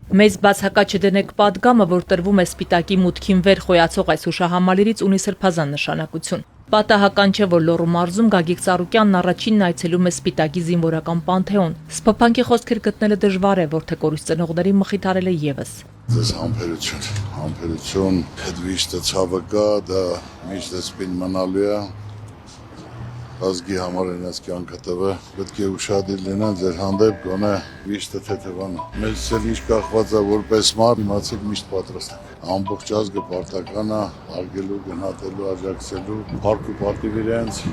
Մեծ բացակա չդնեք պատգամը, որ տրվում է Սպիտակի մուտքին վեր խոյացող այս հուշահամալիրից ունի սրբազան նշանակություն։ Պատահական չէ, որ Լոռու մարզում Գագիկ Ծառուկյանն առաջինն այցելում է Սպիտակի զինվորական պանթեոն։ Սփոփանքի խոսքեր գտնելը դժվար է, որթե կորուս ծնողների մխիթարել է եւս։ Ձեզ համբերություն, այդ վիշտը ցավը կա, դա միշտ էսպին մնալու է։ Ազգի համար այնպես կյանքը տվը, պետք է ուշադիր լինեն ձեր հանդեպ, գոնե վիշտը թեթևանա։ Մեզ էլ ինչ կախված է որպես մարդ, իմացեք միշտ պատրաստ ենք։ Ամբողջ ազգը պարտական է հարգելու, գնահատելու, աջակցելու, փառք ու պատիվ իրենց։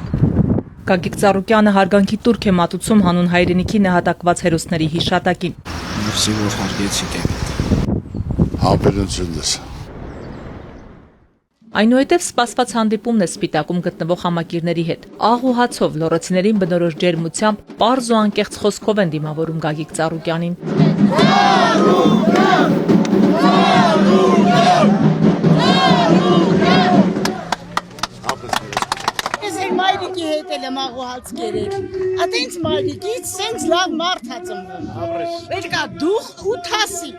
Գագիկ Ծառուկյանը հարգանքի տուրք է մատուցում հանուն հայրենիքի նահատակված հերոսների հիշատակին։ Մերսի, որ հարգեցիք եք։ Համբերություն ձեզ։ Այնուհետև սպասված հանդիպումն է Սպիտակում գտնվող համակիրների հետ։ Աղ ու հացով լոռոցիներին բնորոշ ջերմությամբ, պարզ ու անկեղծ խոսքով են դիմավորում Գագիկ Ծառուկյանին։ Մայրիկի հետ էլ եմ աղուհաց կերել, ատենց մայրիկից սենց լավ մարդ հացմվում, վերկա դուխ ու թասի,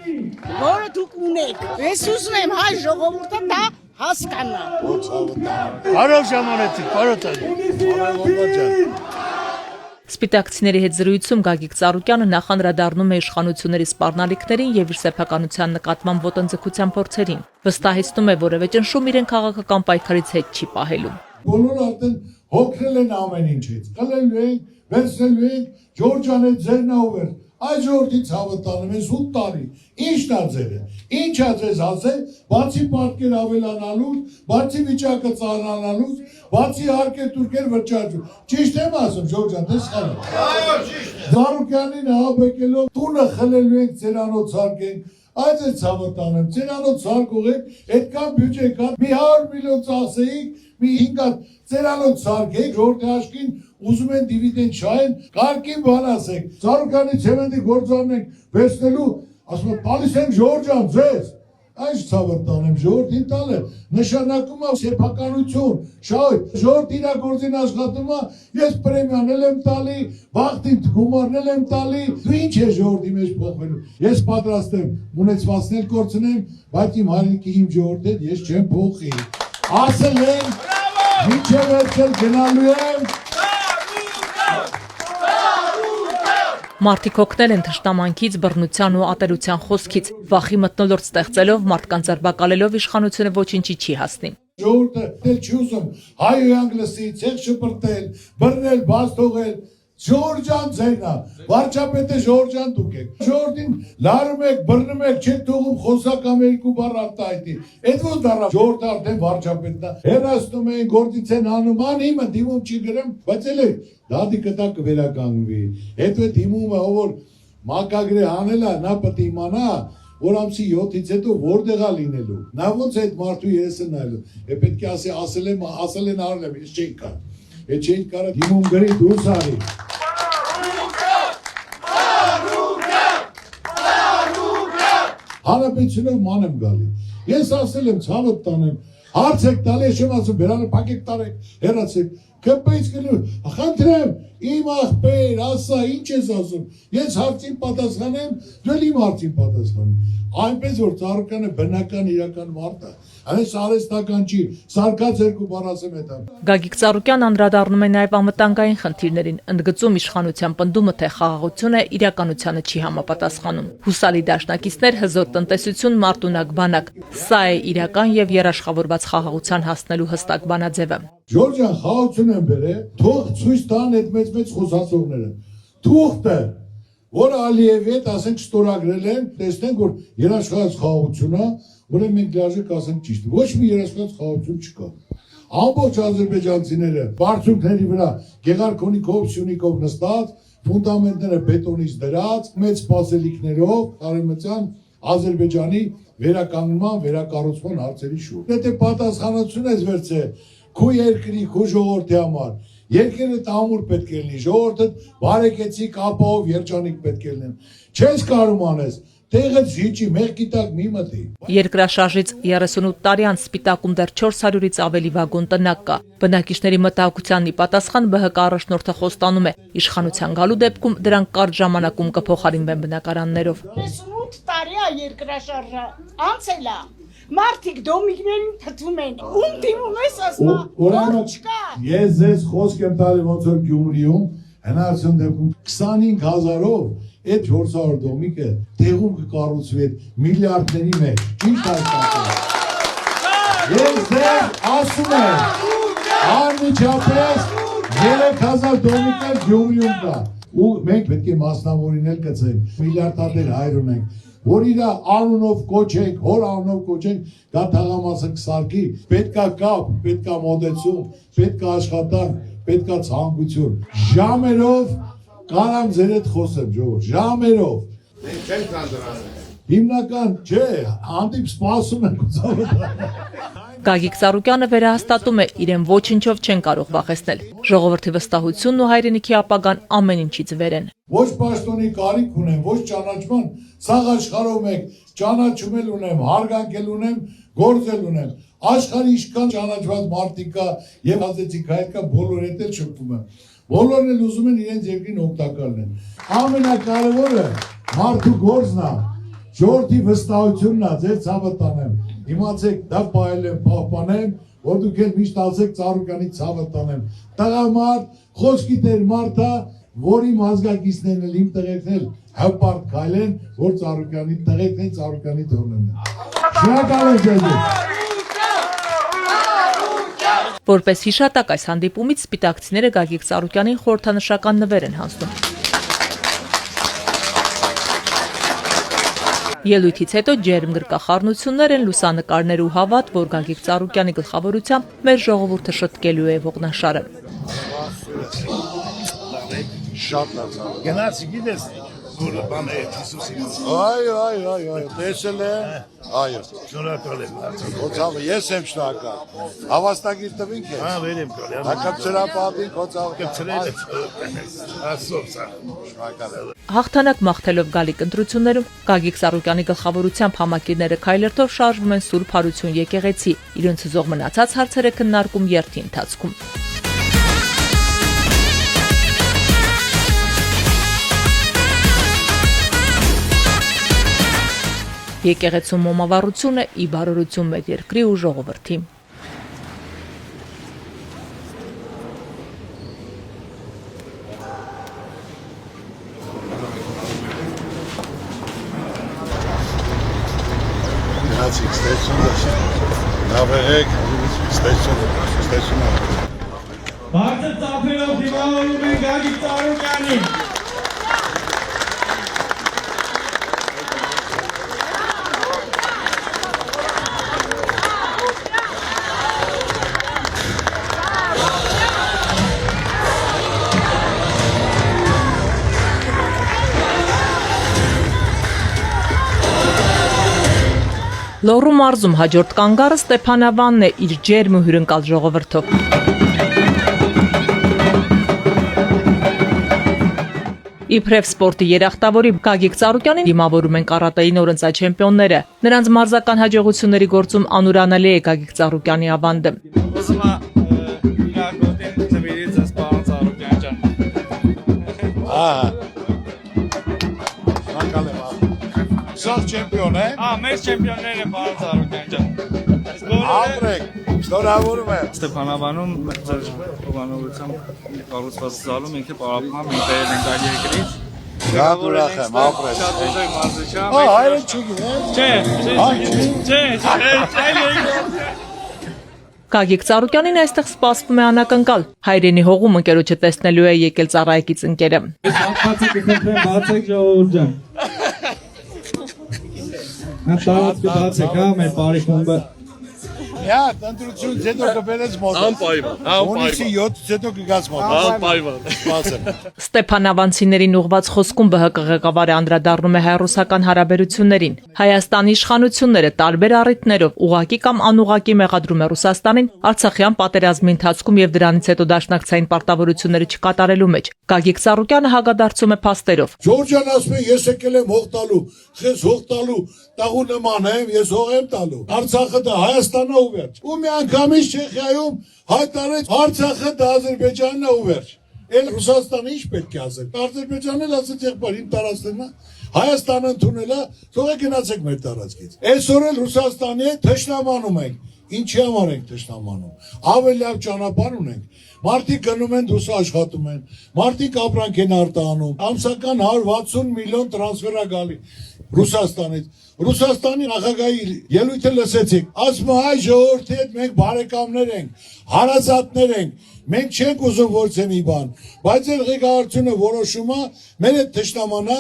որը դուք ունեք, ես ուզում եմ հայ ժողովուրդը դա հասկանա։ Բարով ժամանեցիք, բարոտ Սպիտակցիների հետ զրույցում Գագիկ Ծառուկյանը նախ անդրադառնում է իշխանությունների սպառնալիքներին եւ իր սեփականության նկատմամբ ոտնձգության փորձերին։ Վստահեցնում է, որևէ ճնշում իրեն քաղաքական պայքարից հետ չի պահելու։ Բոլորը արդեն հոգնել են ամեն ինչից, կլելու ենք, վերցնելու ենք, Ջորջան է ձերն ա ուվեր, այս ժողովրդի ցավը տանում ես 8 տարի, ի՞նչն ա ձերը, ի՞նչ ա ձեզ ասել, բացի պատկեր ավելանալուց, բացի վիճակը ծանրանալուց, բացի հարկեր տուրքեր վճարում, ճիշտ եմ ասում Ջորջան, դες խալը։ Այո, ճիշտ է։ Ծառուկյանին հաբեկելով տունը խլելու ենք, ծերանոց հարկենք, այս է ցավը տանեմ, ծերանոց հարկող եք, այդքան բյուջե կա, մի 100 միլիոն ծախսեիք, մի 5 հատ ծերանոց հարկեք, ժողովրդի աշխին ուզում են դիվիդենդ շահեն, կարգին բան ասեք, Ծառուկյանի ցեմենտի գործարն ենք վերցնելու, ասում են տալիս ենք Ջորջան ձեզ, այս ցավը տանեմ, ժողովրդին տալը նշանակում է սեփականություն, շահույթ, ժողովրդի իր գործին աշխատում է, ես պրեմիան էլ եմ տալի, բախտի գումարն էլ եմ տալի, դու ինչ է ժողովրդի մեջ փոխվելու, ես պատրաստ եմ ունեցվածքներ կորցնեմ, բայց իմ հայրենիքի իմ ժողովրդի հետ ես չեմ փոխի, ասել եմ, մինչև վերջել գնալու եմ։ Մարդիկ օգնել են թշնամանքից, բռնության ու ատելության խոսքից, վախի մթնոլորտ ստեղծելով, մարդկանց ձերբակալելով իշխանությունը ոչինչի չի հասնի։ Ժողովուրդը դել չի ուզում հայոյանք լսի, ցեղ շպրտել, բռնել, բաց թողել, Ջորջան ձերն ա, վարչապետը Ջորջան դուք եք, ժողովրդին լարում եք, բռնում եք, չեք թողում խոսակամ երկու բառ արտահայտի, այդ ո՞ր դառա ժողովուրդը արդեն վարչապետն ա, հեռացնում են, գործից են հանում, անիմը դիմում չի գրեմ, բայց էլ դադի կտա կվերականգնվի, հետո դիմումը որ մակագրե հանելա, նա պետք է իմանա, որ ամսի 7-ից հետո որտեղ է լինելու, նա ոնց է այդ մարդու երեսը նայելու, պետք է ասել են արել եմ, ես չենք կա, այդ չենք կարա դիմում գրի դուրս արի։ Հանրապետությունով ման եմ գալի, ես ասել եմ ցավդ տանեմ, հարց եք տալի, ես չեմ ասում, բերանը պակեք տարեք, հեռացեք, կպեից կլու, խնդրեմ, իմ աղբեր, ասա, ինչ ես ասում, ես հարցին պատասխանեմ, դու էլ իմ հարցին պատասխանեմ, այնպես որ Ծառուկյանը բնական իրական մարդ է, այս արհեստական չի, սարկած երկու բառ ասեմ հետո։ Գագիկ Ծառուկյանն անդրադառնում է նաև անվտանգային խնդիրներին, ընդգծում իշխանության պնդումը, թե խաղաղությունը իրականությանը չի համապատասխանում։ Հուսալի դաշնակիցներ, հզոր տնտեսություն, մարտունակ բանակ, սա է իրական եւ երաշխավորված խաղաղության հասնելու հստակ բանաձևը։ Ջորջան խաղաղություն են բերել, թող ցույց տան այդ մեծ խոսացողները։ Թուղթը, որ Ալիևի հետ ասենք ստորագրել են, տեսնենք որ երաշխավորված խաղաղություն է, ուրեմն մենք լիարժեք ասենք ճիշտ։ Ոչ մի երաշխավորված խաղաղություն չկա։ Ամբողջ ադրբեջանցիները բարձունքների վրա Գեղարքոնիկով, Սյունիկով նստած, ֆունդամենտները բետոնից դրած, մեծ սպասելիքներով Արևմտյան Ադրբեջանի վերականգնման, վերակառուցման հարցերի շուրջ։ Եթե պատասխանատվություն ես վերցրել քո երկրի, քո ժողովրդի համար, երկրը տամուր պետք է լինի, ժողովուրդը բարեկեցիկ, ապահով երջանիկ պետք է լինեն։ Չես կարող անես, տեղը զիջի, մեղքի տակ մի մտի։ Երկրաշարժից 38 տարի անց Սպիտակում դեռ 400-ից ավելի վագոն տնակ կա։ Բնակիչների մտահոգությանն ի պատասխան ԲՀԿ առաջնորդը խոստանում է, իշխանության գալու դեպքում դրանք կարճ ժամանակում կփոխարինվեն բնակարաններով։ 8 տարի է երկրաշարժը անցել է։ Մարդիկ դոմիկներին թթվում են։ Ում դիմում ես ասма։ Ուրեմն ես ձեզ խոսք եմ տալի ոնց որ Գյումրիում հնարավորություն դեպքում 25000-ով այդ 400 դոմիկը տեղում կկառուցվի այդ միլիարդների մեջ։ Ճիշտ ասացի։ Ես ձեզ ասում եմ, անմիջապես 3000 դոմիկը Գյումրիում կա։ Ու մենք պետք է մասնավորինել կցենք, միլիարդատեր հայր ունենք, որ իր անունով կոչենք, հոր անունով կոչենք, դա թաղամասը կսարքի, պետքա կապ, պետքա մոտեցում, պետքա աշխատանք, պետքա ցանկություն։ Ժամերով կարամ ձեր հետ խոսեմ, ժողովուրդ, ժամերով։ Հիմնական չէ, հանդիպ սպասում ենք ցավը։ Գագիկ Ծառուկյանը վերահաստատում է, իրեն ոչինչով չեն կարող վախեցնել։ Ժողովրդի վստահությունն ու հայրենիքի ապագան ամեն ինչից վեր են։ Ոչ պաշտոնի կարիք ունեմ, ոչ ճանաչման, սաղ աշխարհում եք, ճանաչում ունեմ, հարգանքել ունեմ, գործել ունեմ։ Աշխարհի ինչքան ճանաչված մարդիկ կա եւ ազդեցիկ հայր կա, բոլոր հետ էլ շփվում եմ։ Բոլորն էլ ուզում են իրենց երկրին օգտակար լինեն։ Ամենակարևորը մարդու գործն է, ժողովրդի վստահությունն է, ձեր ցավը տանեմ։ Իմացեք, դա պահել եմ, պահպանեմ, որ դուք էլ միշտ ասեք Ծառուկյանի ցավը տանեմ։ Տղամարդ, խոսքի տեր մարդ է, որի մազգակիցներն էլ իմ տղերքն էլ հպարտ քայլեն, որ Ծառուկյանի տղերքն են, Ծառուկյանի թորներն են։ Շնորհակալ եմ ձեզ։ Որպես հիշատակ այս հանդիպումից սպիտակցիները Գագիկ Ծառուկյանին խորհրդանշական նվեր են հանձնում։ Ելույթից հետո ջերմ գրկախառնություններ են, լուսանկարներ ու հավատ, որ Գագիկ Ծառուկյանի գլխավորությամբ մեր ժողովուրդը շտկելու է ողնաշարը։ Շատ լավ։ Գնացի գիտես որ բան է Հիսուսի Այո, տեսել եմ։ Այո։ շնորհակալ եմ արդեն։ Քոցավը ես եմ շնորհակալ։ Հավաստագիր տվինք է։ Հա վերեմ կոլի։ Հակապցրապատին քոցավը կծրել ասոց։ շնորհակալ եմ։ Հաղթանակ մաղթելով գալիք ընտրություններում Գագիկ Ծառուկյանի գլխավորությամբ համակիրները քայլերթով շարժվում են Սուրբ Հարություն եկեղեցի, իրենց զող մնացած հարցերը քննարկում երթի ընթացքում։ Եկեղեցու մոմավառությունը ի բարօրություն մեր երկրի ու ժողովրդի։ Գնացիք, ստեցում լավ եղեք, ստեցում Բարձր ծափերով դիմավորում են Գագիկ Ծառուկյանին։ Լոռու մարզում հաջորդ կանգառը Ստեփանավանն է իր ջերմ ու հյուրընկալ ժողովրդով։ Իբրև սպորտի երախտավորի Գագիկ Ծառուկյանին դիմավորում են կարատեի նորընծայ չեմպիոնները։ Նրանց մարզական հաջողությունների գործում անուրանալի է Գագիկ Ծառուկյանի ավանդը։ Ուզում եմ իրակոդին ծվիրից ասպարան Ծառուկյան ջան։ Շնորհակալ եմ։ Սաղ չեմպիոն է։ Մեր չեմպիոնները պարան Ծառուկյան ջան։ Ապրեք, շնորհավորում եմ։ Ստեփանավանում ձեր հովանավորությամբ կառուցված զալում ինքը պարապման մենք բերել ենք այլ երկրից։ Շատ ուրախ եմ, ապրեք։ Շատ ուժեղ մարզիչա։ Հայրը չգիտեմ։ Չէ։ Գագիկ Ծառուկյանին այստեղ սպասվում է անակնկալ։ Հայրենի հողում ընկերոջը տեսնելու է եկել ծառայեկից ընկերը։ Բացեք կխնդրեմ, բացեք ժողովուրդ ջան։ Տարածքը բացեք, հա, մեր բարի խումբը։ Հա, ընտրությունից հետո կբերես մոտ։ Անպայման։ Ունիսի 7-ից հետո կգաց մոտ։ Անպայման։ Սպասեմ։ Ստեփանավանցիներին ուղված խոսքում ԲՀԿ ղեկավարը անդրադառնում է հայ-ռուսական հարաբերություններին։ Հայաստանի իշխանությունները տարբեր առիթներով ուղղակի կամ անուղղակի մեղադրում է Ռուսաստանին Արցախյան պատերազմի ընթացքում եւ դրանից հետո դաշնակցային պարտավորությունները չկատարելու մեջ։ Գագիկ Ծառուկյանը հագադարձում է փաստերով։ Ջորջան ասում է, ես եկել եմ հող տալու, խես հող տալու, տաղու նման եմ, ես հող եմ տալու։ Արցախը դա Հայաստանն է ու վերջ։ Ու մի անգամից Չեխիայում հայտարարեց Արցախը դա Ադրբեջանն է ու վերջ։ Էլ Ռուսաստանը ինչ պետք է ասել։ Ադրբեջանն էլ ասեց եղբայր իմ տարածքն է։ Հայաստանը ընդունելա, թողեք գնացեք մեր տարածքից։ Այսօր էլ Ռուսաստանի հետ թշնամանում ենք։ Ինչի համար ենք թշնամանում։ Ավելի լավ ճանապարհ ունենք։ Մարդիկ գնում են դուրս աշխատում են։ Մարդիկ ապրանք են արտահանում։ Ամսական 160 միլիոն տրանսֆեր է գալի Ռուսաստանից։ Ռուսաստանի նախագահի ելույթը լսեցիք։ Ասում է հայ ժողովրդի հետ մենք բարեկամներ ենք, հարազատներ ենք։ Մենք չենք ուզում որցե մի բան, բայց այդ ղեկավարությունը որոշում է մեր հետ թշնամանա,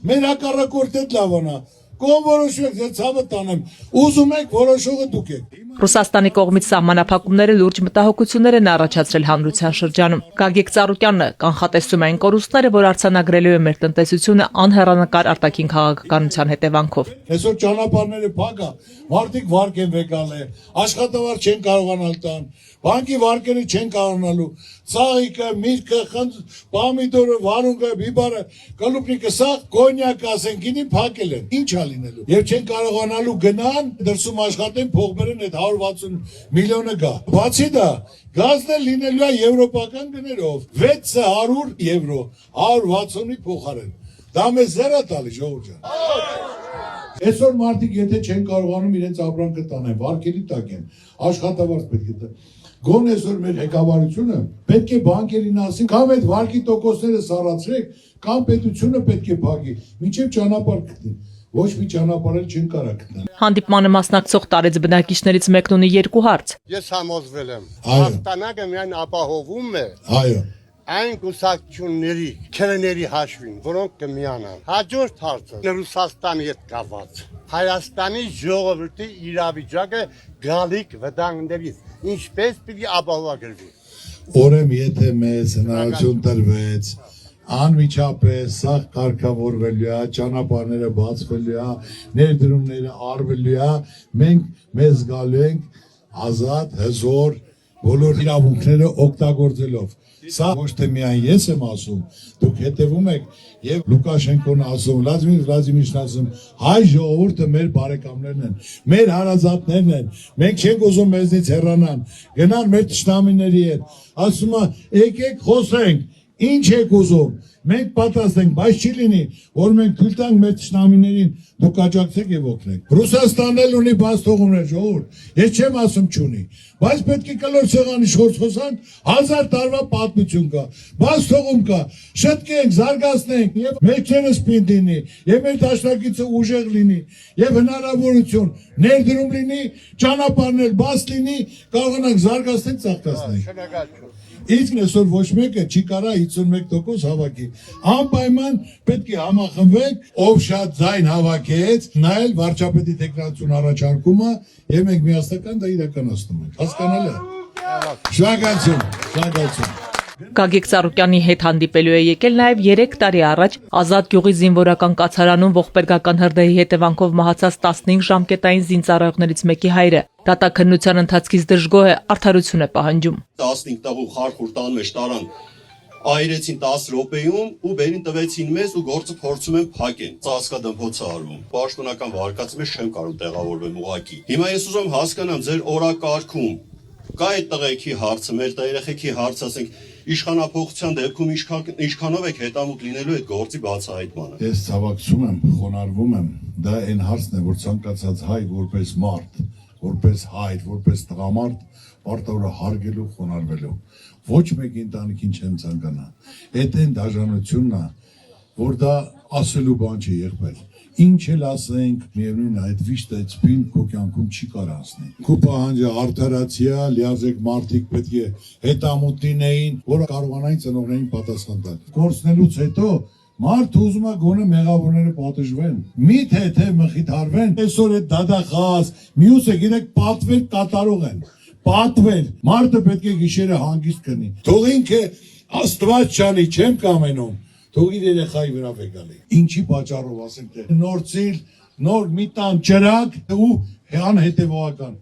մեր հակառակորդը լավանա։ Կողմ որոշեք, ձեր ցավը տանեմ։ Ուզում եք որոշողը դուք եք։ Ռուսաստանի կողմից սահմանափակումները լուրջ մտահոգություններ են առաջացրել հանրության շրջանում։ Գագիկ Ծառուկյանն կանխատեսում է այն կորուստները, որ արձանագրելու է մեր տնտեսությունը անհեռանկար արտաքին քաղաքականության հետևանքով։ Այսօր ճանապարհները փակ է, մարդիկ վարկ են վեկալ է, աշխատավար չեն կարողանալ տան, բանկի վարկերը չեն կարողանալու, ծաղիկը, միրգը, պամիդորը, վարունգը, բիբարը, կլուպնիկը, սա կոնյակը, ասեն, գինին փակել են, ինչ է լինելու։ Եվ չեն կարողանալու գնան, դրսում աշխատեն, փող բերեն, այդ 160 միլիոնը գա։ Բացի դա, գազն էլ լինելու է եվրոպական գներով, 600 եվրո, 160-ի փոխարեն։ Դա մեզ զեր է տալի, ժողովուրդ ջան։ Այսօր մարդիկ եթե չեն կարողանում իրենց ապրանքը տանեն, վարկերի տակ են, աշխատավարձ պետք է տան։ Գոն այսօր մեր ղեկավարությունը պետք է բանկերին ասի, կամ այդ վարկի տոկոսները սառացրեք, կամ պետությունը պետք է փակի, մինչև ճանապարհ գտնի։ Ոչ մի ճանապարհ էլ չեն կարող գտնել։ Հանդիպմանը մասնակցող տարեց բնակիչներից մեկն ունի երկու հարց։ Ես համոզվել եմ։ Այո։ Հաղթանակը միայն ապահովում է Այո։ այն կուսակցությունների, քերների հաշվին, որոնք կմիանան։ Հաջորդ հարցը Ռուսաստանի հետ կապված։ Հայաստանի ժողովրդի իրավիճակը գալիք վտանգներից ինչպես պիտի ապահովագրվի։ Օրեմ եթե մեզ հնարավորություն տրվեց, անմիջապես սաղ կարգավորվելու է, ճանապարհները բացվելու է, ներդրումները արվելու է, մենք մեզ գալու ենք ազատ, հզոր, բոլոր իրավունքները օգտագործելով։ Սա ոչ թե միայն ես եմ ասում, դուք հետևում եք եւ Լուկաշենկոն ասում, Վլադիմիր Վլադիմիրն ասում, հայ ժողովուրդը մեր բարեկամներն են, մեր հարազատներն են, մենք չենք ուզում մեզնից հեռանան, գնան մեր թշնամիների հետ, ասում է, եկեք խոսենք, ինչ եք ուզում, մենք պատրաստ ենք, բայց չի լինի, որ մենք թույլ տանք մեր թշնամիներին, դուք աջակցեք եւ օգնեք։ Ռուսաստանն էլ ունի բաց թողումներ, ժողովուրդ, ես չեմ ասում չունի, բայց պետք է կլոր սեղանի շորս խոսանք, 1000 տարվա պատմություն կա, բաց թողում կա, շտկենք, զարգացնենք եւ մեջերս պինդ լինի, եւ մեր դաշնակիցը ուժեղ լինի, եւ հնարավորություն ներդրում լինի, ճանապարհներ բաց լինի, կարողանանք զարգացնել, ծաղկացնել։ Իսկ այսօր ոչ մեկը չի կարա 51% հավաքի։ Անպայման պետք է համախմբվենք, ով շատ ձայն հավաքեց, նայել վարչապետի տեխնացիոն առաջարկումը եւ մենք միասնական դա իրականացնում ենք։ Հասկանալ է։ Շնորհակալություն, շնորհակալություն։ Գագիկ Ծառուկյանի հետ հանդիպելու է եկել նաև 3 տարի առաջ Ազատ գյուղի զինվորական կացարանում ողբերգական հրդեհի հետևանքով մահացած 15 ժամկետային զինծառայողներից մեկի հայրը։ Դատաքննության ընթացքից դժգոհ է, արդարություն է պահանջում։ 15 տաղու խարխուր տան մեջ տարան այրեցին 10 րոպեում ու բերին տվեցին մեզ ու գործը փորձում են փակեն։ Ծածկադմփոց է արվում։ Պաշտոնական վարկածի մեջ չեմ կարող տեղավորվել ուղակի։ Հիմա ես ուզում հասկանամ ձեր օրակարգում կա այդ տղեկի հարցը, մեր երեխեքի հարցը, ասենք իշխանապողության դեպքում ինչքանով եք հետամուտ լինելու այդ գործի բացահայտմանը։ Ես ցավակցում եմ, խոնարհվում եմ, դա այն հարցն է, որ ցանկացած հայ որպես մարդ, որպես հայր, որպես տղամարդ պարտավոր է հարգելու, խոնարհվելու։ Ոչ մեկի ընտանիքին չեմ ցանկանա։ Այդ այն դաժանությունն է, որ դա ասելու բան չի եղբայր։ Ինչ էլ ասենք, միևնույն է, այդ վիշտ այդ սպին քո կյանքում չի կարող անցնել։ Քո պահանջը արդարացիա, լիազեկ մարդիկ պետք է հետամուտ լինեին, որ կարողանային ծնողներին պատասխան տալ։ Գործնելուց հետո մարդ ուզում է գոնե մեղավորները պատժվեն։ Միթե թե մխիթարվեն, այսօր այդ դադախազ, մյուսը գիտեք պատվել կատարող են։ Պատվել, մարդը պետք է գիշերը հանգիստ կնի։ Թող ինքը Աստված չանի, չեմ կամենում։ Թող իր երեխայի վրա վեկալի։ Ինչի պատճառով ասենք թե նոր ծիլ, նոր մի տան ճրակ ու անհետևողական։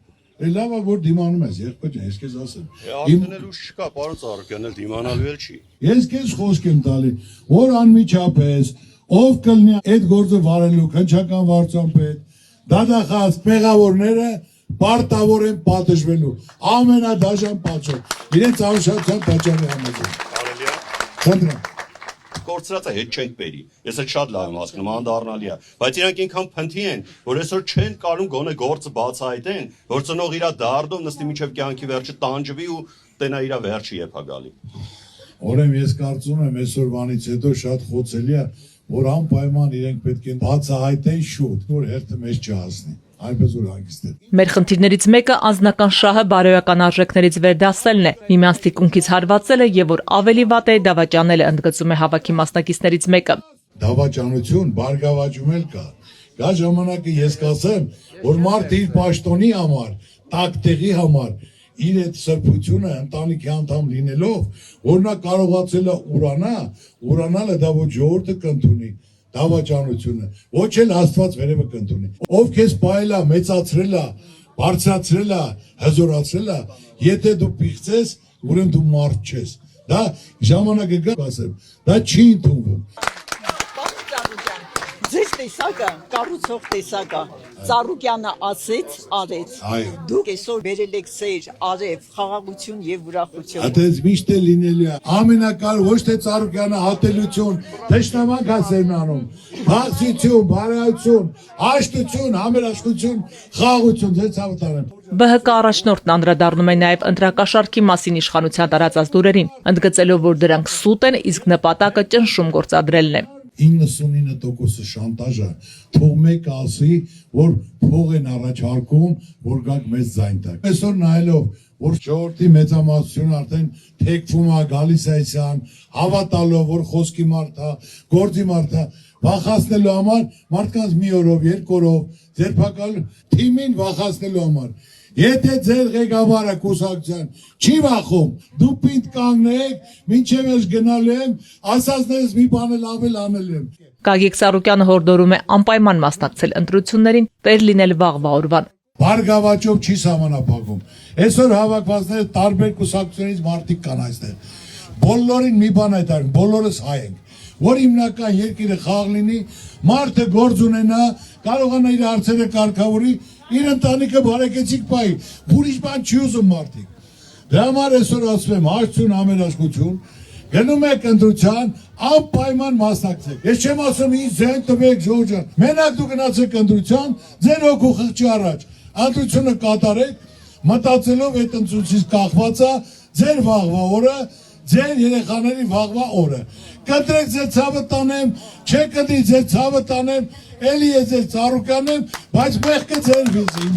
Լավ է որ դիմանում ես, եղբայր ջան, ես քեզ ասեմ։ Արդյունելու չկա, պարոն Ծառուկյան, էլ դիմանալու էլ չի։ Ես քեզ խոսք եմ տալի, որ անմիջապես ով կլինի այդ գործը վարելու քնչական վարչապետ, դադախազ մեղավորները պարտավոր են պատժվելու ամենադաժան պատճառ։ Իրենց անշահության պատճառի համաձայն։ Խնդրեմ։ կորցրած է հետ չենք բերի։ Ես էլ շատ լավ եմ հասկանում, անդառնալի է, բայց իրանք ինքան փնթի են, որ այսօր չեն կարող գոնե գործը բացահայտեն, որ ծնող իրա դարդով նստի մինչև կյանքի վերջը տանջվի ու տենա իրա վերջը երբ է գալի։ Օրեմ ես կարծում եմ այսօրվանից հետո շատ խոցելի է, որ անպայման իրենք պետք է բացահայտեն շուտ, որ հերթը մեզ չհասնի։ Այնպես որ հանգիստ է։ Մեր խնդիրներից մեկը անձնական շահը բարոյական արժեքներից վերդասելն է, միմյանց թիկունքից հարվածելը եւ որ ավելի վատ է դավաճանելը, ընդգծում է հավաքի մասնակիցներից մեկը։ Դավաճանություն, բարգավաճում էլ կա։ Գա ժամանակը ես կասեմ, որ մարդը իր պաշտոնի համար, տակտեղի համար, իր այդ սրբությունը ընտանիքի անդամ լինելով, որ նա կարողացել է ուրանալը դա ոչ ժողովուրդը կընդունի, դավաճանությունը, ոչ էլ Աստված վերևը կընդունի։ Ով քեզ պահել է, մեծացրել է, բարձրացրել է, հզորացրել է, եթե դու պիղծես, ուրեմն դու մարդ չես։ Դա ժամանակը գա, ասեմ, դա չի ընդունվում։ Ձեր տեսակը, կառուցող տեսակը, Ծառուկյանը ասեց, արեց։ Դուք այսօր վերել եք սեր, արև, խաղաղություն եւ ուրախություն։ Այդպես միշտ է լինելու է։ Ամենակարևորը ոչ թե Ծառուկյանը հատելություն, թշնամանք է սերմանում, բացություն, բարայություն, հաշտություն, համերաշխություն, խաղաղություն, ձեր ցավը տանեմ։ ԲՀԿ առաջնորդն անդրադառնում է նաև ընտրակաշառքի մասին իշխանության տարածած լուրերին, ընդգծելով, որ դրանք սուտ են, իսկ նպատակը ճնշում գործադրելն է։ 99% շանտաժը թող մեկը ասի, որ փող են առաջարկում, որ գաք մեծ ձայն տակ։ Այսօր նայելով, որ ժողովրդի մեծամասնությունը արդեն թեքվում է, գալիս է այսյան, հավատալով, որ խոսքի մարդ է, գործի մարդ է, վախացնելու համար, մարդկանց մի օրով, երկու օրով, ձերբակալու թիմին վախացնելու համար։ Եթե ձեր ղեկավարը կուսակցության չի վախում, դու պինդ կանգնեք, մինչև ես գնալու եմ, ասածներս մի բան էլ ավել անել եմ։ Գագիկ Ծառուկյանը հորդորում է անպայման մասնակցել ընտրություններին, տեր լինել վաղվա օրվան։ Բարգավաճով չի սահմանափակում։ Այսօր հավաքվածները տարբեր կուսակցությունից մարդիկ կան այստեղ։ Բոլորին մի բան է տալու, բոլորս հայ ենք, որ հիմնական երկիրը խաղ լինի, մարդը գործ ունենա, կարողանա իր հարցերը կարգավորի, իր ընտանիքը բարեկեցիկ պայի, ուրիշ բան չի ուզում մարդիկ։ Դրա համար այսօր ասում եմ, հաշտություն, համերաշխություն, գնում եք ընտրության, անպայման մասնակցեք։ Ես չեմ ասում ինձ ձեն տվեք Ժորժ ջան, մենակ դու գնացեք ընտրության, ձեր հոգու խղճի առաջ, ընտրությունը կատարեք, մտածելով այդ ընտրությունից կախված է ձեր վաղվա օրը, ձեր երեխաների վաղվա օրը։ Կտրեք ձեր ցավը տանեմ, չեք կտրի ձեր ցավը տանեմ, էլի ես ձեր Ծառուկյանն եմ, բայց մեղքը ձեր վիզին։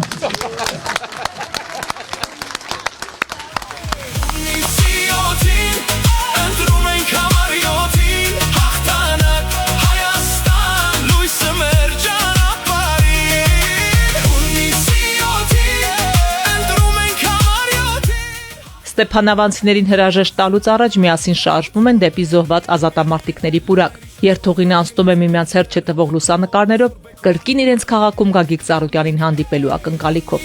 Ստեփանավանցիներին հրաժեշտ տալուց առաջ միասին շարժվում են դեպի զոհված ազատամարտիկների պուրակ։ Երթուղին անցնում է միմյանց հերթ չտվող լուսանկարներով, կրկին իրենց քաղաքում Գագիկ Ծառուկյանին հանդիպելու ակնկալիքով։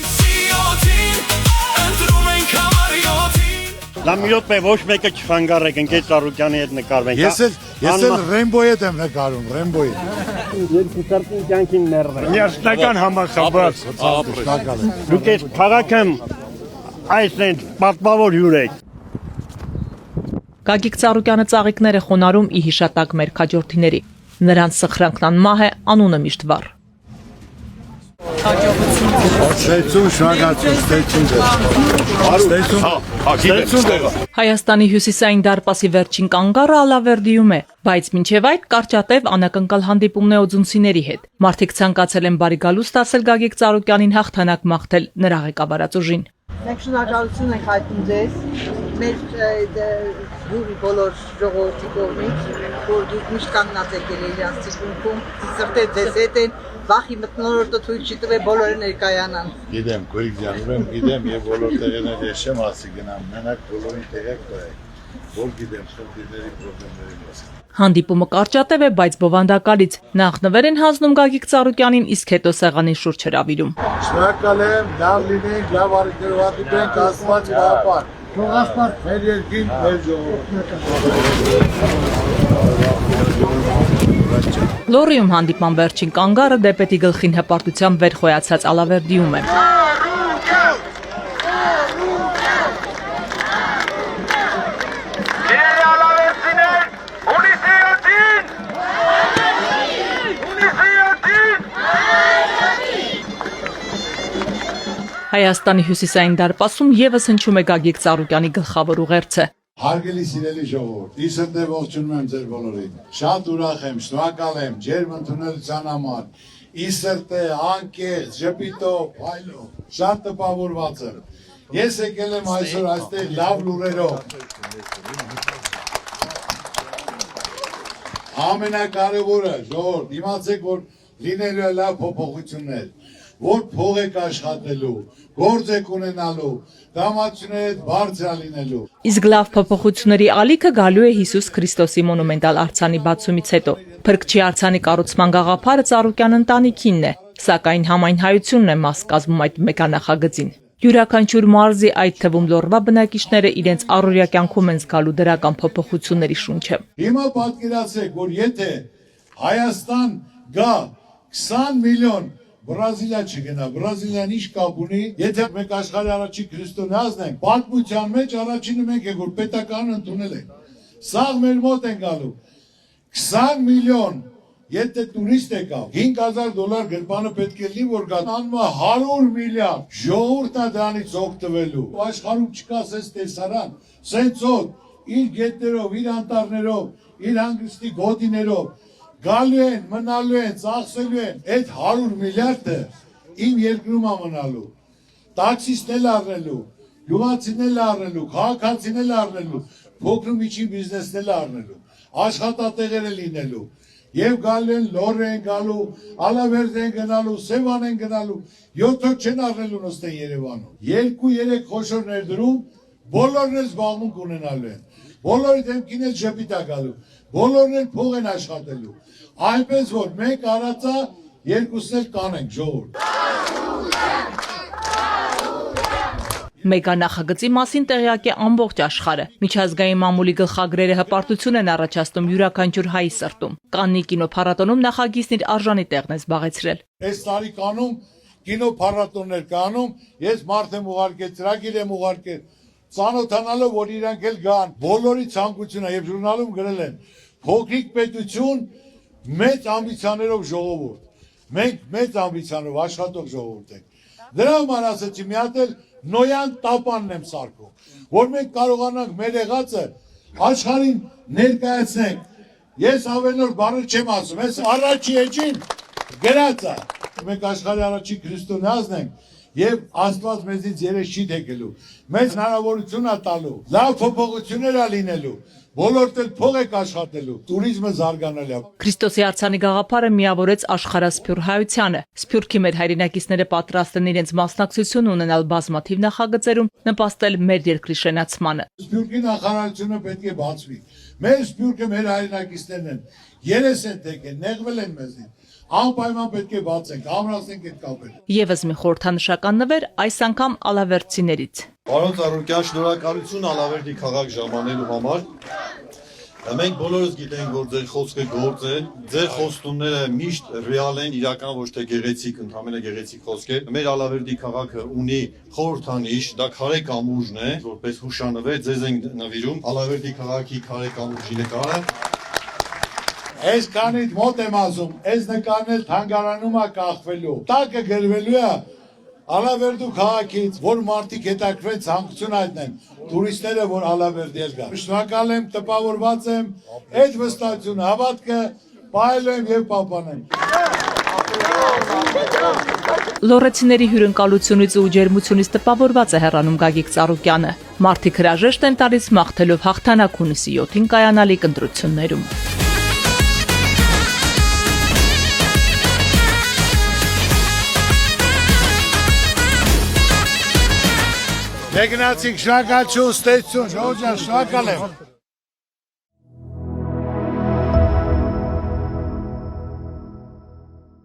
Լամիոտ է ոչ մեկը չխանգարեք, ընկեր Ծառուկյանի հետ նկարվենք։ Ես էլ Ռեմբոյի հետ եմ նկարում, Ռեմբոյի։ Երկու ծրտին կյանքին ներվեք։ Միասնական համախմբված։ Դուք այս քաղաքը այս են պատմավոր հյուր եք։ Գագիկ Ծառուկյանը ծաղիկներ է խոնարհում ի հիշատակ մեր քաջորդիների։ Նրանց սխրանքն անմահ է, անունը միշտ վառ։ Ստեցություն, շնորհակալություն, ստեցություն։ Հայաստանի հյուսիսային դարպասի վերջին կանգառը Ալավերդիում է, բայց մինչև այդ կարճատև անակնկալ հանդիպումն է օձունցիների հետ։ Մարդիկ ցանկացել են բարի գալուստ ասել Գագիկ Ծառուկյանին հաղթանակ մաղթել նրա ղեկավարած ուժին։ Մենք շնորհակալություն ենք հայտնում ձեզ, մեր բոլոր ժողովրդի կողմից, որ դուք միշտ կանգնած եք իրենց ցիկունքում, սրտե ձեզ հետ են, վախի մթնոլորտը թույլ չի տվել բոլորը ներկայանան։ Գիտեմ, քույր ջան, ուրեմն գիտեմ եւ բոլոր տեղերներ ես չեմ ասի գնամ, մենակ բոլորին տեղեք տվեք, որ գիտեմ խնդիրների խնդիրների մասին։ Հանդիպումը կարճատև է, բայց բովանդակալից։ Նախ նվեր են հանձնում Գագիկ Ծառուկյանին, իսկ հետո սեղանին շուրջ հրավիրում։ Շնորհակալ եմ, լավ լինենք, լավ առիթներով ենք, Աստված պահապան։ Թող Աստված մեր երկին, մեր ժողովուրդը։ Լոռիում հանդիպման վերջին կանգառը դեպետի գլխին հպարտությամբ վեր խոյացած Ալավերդիում է։ Հայաստանի հյուսիսային դարպասում եւս հնչում է Գագիկ Ծառուկյանի գլխավոր ուղերձը։ Հարգելի սիրելի ժողովուրդ, իսրտե ողջունում եմ ձեր բոլորին։ Շատ ուրախ եմ, շնորհակալ եմ ջերմ ընդունելության համար։ Իսրտե, անկեղծ, ժպիտով, փայլով, շատ տպավորված եմ։ Ես եկել եմ այսօր այստեղ լավ լուրերով։ Ամենակարևորը, ժողովուրդ, իմացեք, որ լինելու է լավ փոփոխություններ, որ փող եք աշխատելու, գործ եք ունենալու, դամացիների հետ բարձր լինելու։ Իսկ լավ փոփոխությունների ալիքը գալու է Հիսուս Քրիստոսի մոնումենտալ արձանի բացումից հետո։ Փրկչի արձանի կառուցման գաղափարը Ծառուկյան ընտանիքինն է, սակայն համայնայությունն է մաս կազմում այդ մեգանախագծին։ Յուրաքանչյուր մարզի, այդ թվում Լոռվա բնակիչները իրենց առօրյա կյանքում են զգալու դրական փոփոխությունների շունչը։ Հիմա պատկերացրեք, որ եթե Հայաստան գա 20 միլիոն Բրազիլիա չգնա, Բրազիլիան ինչ կապ ունի, եթե մենք աշխարհի առաջին քրիստոնեազն ենք, պատմության մեջ առաջինը մենք ենք, որ պետականն ընդունել ենք։ Սաղ մեր մոտ են գալու 20 միլիոն, եթե տուրիստ է գա, $5,000 գրպանը պետք է լինի, որ գա, անմա 100 միլիարդ, ժողովուրդն է դրանից օգտվելու։ Աշխարհում չկա սենց տեսարան, սենց օդ, իր գետներով, իր անտառներով, իր հանգստի գոտիներով գալու են, մնալու են, ծախսելու են, այդ 100 միլիարդը իմ երկրում է մնալու, տաքսիստն էլ առնելու, գյուղացին էլ առնելու, քաղաքացին էլ առնելու, փոքր միջին բիզնեսն էլ առնելու, աշխատատեղերը լինելու, եւ գալու են Լոռ են գալու, Ալավերդ են գնալու, Սևան են գնալու, 7 օր չեն առնելու նստեն Երևանում, 2-3 խոշոր ներդրում, բոլորն էլ զբաղմունք ունենալու են, բոլորի դեմքին էլ ժպիտ է գալու, բոլորն էլ փող են աշխատելու, այնպես որ մենք արածա երկուսն էլ կանենք, ժողովուրդ։ Մեգանախագծի մասին տեղյակ է ամբողջ աշխարհը։ Միջազգային մամուլի գլխագրերը հպարտություն են առաջացնում յուրաքանչյուր հայի սրտում։ Կաննի կինոփառատոնում նախագիծն իր արժանի տեղն է զբաղեցրել։ Այս տարեկանում կինոփառատոններ կանում, ես մարդ եմ ուղարկել, ծրագիր եմ ուղարկել, ծանոթանալով, որ իրանք էլ գան, բոլորի ցանկությունը եւ ժուրնալում գրել են, փոքրիկ պետություն, մեծ ամբիցիաներով ժողովուրդ։ Մենք մեծ ամբիցիաներով աշխատող ժողովուրդ ենք։ Դրա համար ասեցի, մի հատ էլ նոյան տապանն եմ սարքում, որ մենք կարողանանք մեր եղածը աշխարհին ներկայացնենք։ Ես ավելորդ բառեր չեմ ասում, ես առաջի էջին գրած է։ Մենք աշխարհի առաջին քրիստոնեազն ենք եւ Աստված մեզից երես չի թեքելու։ Մեզ հնարավորություն է տալու, լավ փոփոխություններ է լինելու։ Բոլորդ էլ փող եք աշխատելու, տուրիզմը զարգանալու է։ Քրիստոսի արձանի գաղափարը միավորեց աշխարհասփյուր հայությանը։ Սփյուռքի մեր հայրենակիցները պատրաստ են իրենց մասնակցություն ունենալ բազմաթիվ նախագծերում, նպաստել մեր երկրի շենացմանը։ Սփյուռքի նախարարությունը պետք է բացվի։ Մեր Սփյուռքը մեր հայրենակիցներն են, երես են թեկել, նեղվել են մեզնից։ Անպայման պետք է բացենք, ամրացնենք այդ կապերը։ Եվս մի խորհրդանշական նվեր այս անգամ ալավերդցիներից։ Պարոն Ծառուկյան, շնորհակալություն Ալավերդի քաղաք ժամանելու համար։ Մենք բոլորս գիտենք, որ ձեր խոսքը գործ է, ձեր խոստումները միշտ ռեալ են, իրական ոչ թե գեղեցիկ, ընդհանրապես գեղեցիկ խոսքեր։ Մեր Ալավերդի քաղաքը ունի խորհրդանիշ, դա քարե կամուրջն է, որպես հուշանվեր ձեզ ենք նվիրում Ալավերդի քաղաքի քարե կամուրջի նկարը։ Այս կանից մոտ եմ ասում, այս նկարն էլ թանգարանում է կախվելու, տակը գրվելու է Ալավերդու քաղաքից, որ մարդիկ հետաքրքրվեն ցանկություն հայտնեն, տուրիստները, որ Ալավերդի էլ գան։ Շնորհակալ եմ, տպավորված եմ, այդ վստահությունը, հավատքը պահելու եմ եւ պահպանեմ։ Լոռեցիների հյուրընկալությունից ու ջերմությունից տպավորված է հեռանում Գագիկ Ծառուկյանը։ Մարդիկ հրաժեշտ են տալիս մաղթելով հաղթանակ հունիսի 7-ին կայանալիք ընտրություններում։ Մեկնացիք, շնորհակալություն, ստեցություն, ժողովուրդ, շնորհակալ եմ։